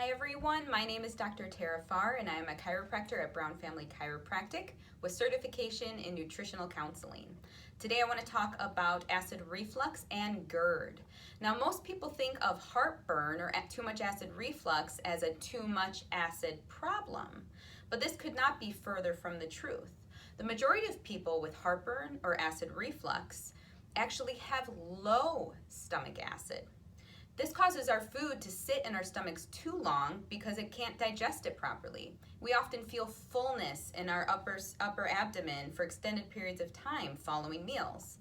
Hi everyone, my name is Dr. Tara Farr and I am a chiropractor at Brown Family Chiropractic with certification in nutritional counseling. Today I want to talk about acid reflux and GERD. Now most people think of heartburn or too much acid reflux as a too much acid problem, but this could not be further from the truth. The majority of people with heartburn or acid reflux actually have low stomach acid. This causes our food to sit in our stomachs too long because it can't digest it properly. We often feel fullness in our upper abdomen for extended periods of time following meals.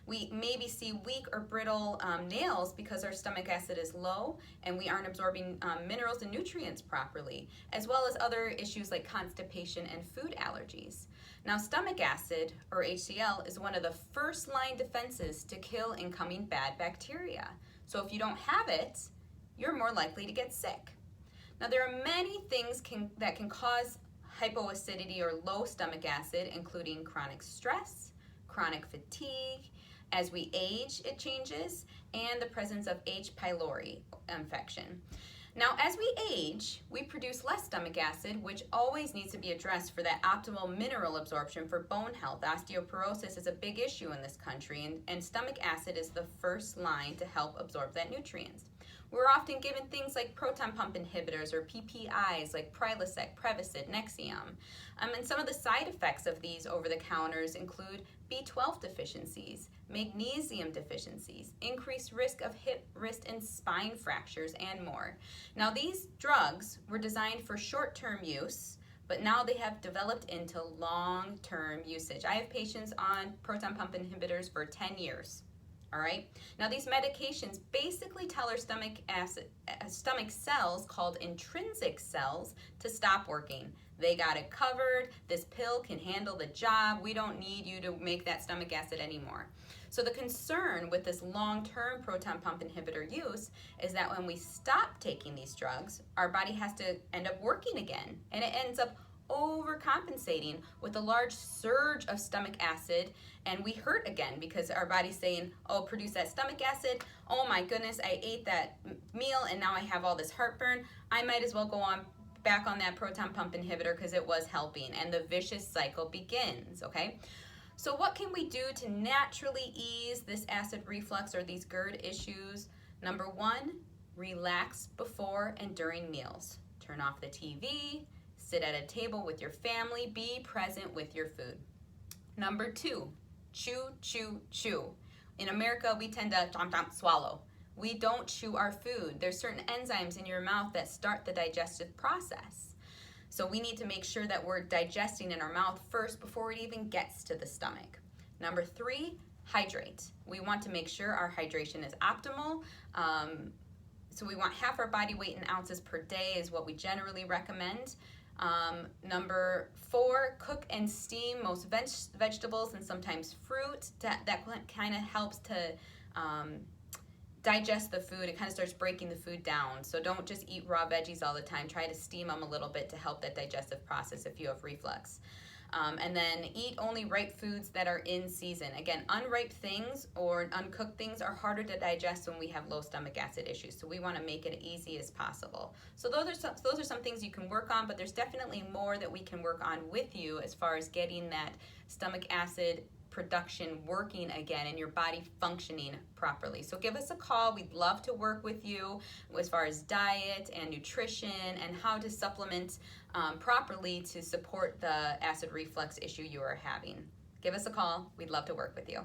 We maybe see weak or brittle nails because our stomach acid is low and we aren't absorbing minerals and nutrients properly, as well as other issues like constipation and food allergies. Now, stomach acid, or HCl, is one of the first line defenses to kill incoming bad bacteria. So if you don't have it, you're more likely to get sick. Now, there are many things that can cause hypoacidity or low stomach acid, including chronic stress, chronic fatigue. As we age, it changes, and the presence of H. pylori infection. Now, as we age, we produce less stomach acid, which always needs to be addressed for that optimal mineral absorption for bone health. Osteoporosis is a big issue in this country, and stomach acid is the first line to help absorb that nutrients. We're often given things like proton pump inhibitors or PPIs like Prilosec, Prevacid, Nexium. And some of the side effects of these over-the-counters include B12 deficiencies, magnesium deficiencies, increased risk of hip, wrist, and spine fractures, and more. Now, these drugs were designed for short-term use, but now they have developed into long-term usage. I have patients on proton pump inhibitors for 10 years. All right. Now these medications basically tell our stomach cells called intrinsic cells to stop working. They got it covered. This pill can handle the job. We don't need you to make that stomach acid anymore. So the concern with this long-term proton pump inhibitor use is that when we stop taking these drugs, our body has to end up working again, and it ends up overcompensating with a large surge of stomach acid, and we hurt again because our body's saying, oh, produce that stomach acid. Oh my goodness, I ate that meal and now I have all this heartburn. I might as well go back on that proton pump inhibitor because it was helping, and the vicious cycle begins, okay? So what can we do to naturally ease this acid reflux or these GERD issues? Number one, relax before and during meals. Turn off the TV, sit at a table with your family, be present with your food. Number two, chew, chew, chew. In America, we tend to swallow. We don't chew our food. There's certain enzymes in your mouth that start the digestive process. So we need to make sure that we're digesting in our mouth first before it even gets to the stomach. Number three, hydrate. We want to make sure our hydration is optimal. So we want half our body weight in ounces per day is what we generally recommend. Number four, cook and steam most vegetables and sometimes fruit. That kind of helps to digest the food. It kind of starts breaking the food down. So don't just eat raw veggies all the time. Try to steam them a little bit to help that digestive process if you have reflux. And then eat only ripe foods that are in season. Again, unripe things or uncooked things are harder to digest when we have low stomach acid issues. So we want to make it easy as possible. So those are some things you can work on, but there's definitely more that we can work on with you as far as getting that stomach acid production working again and your body functioning properly. So give us a call. We'd love to work with you as far as diet and nutrition and how to supplement properly to support the acid reflux issue you are having. Give us a call. We'd love to work with you.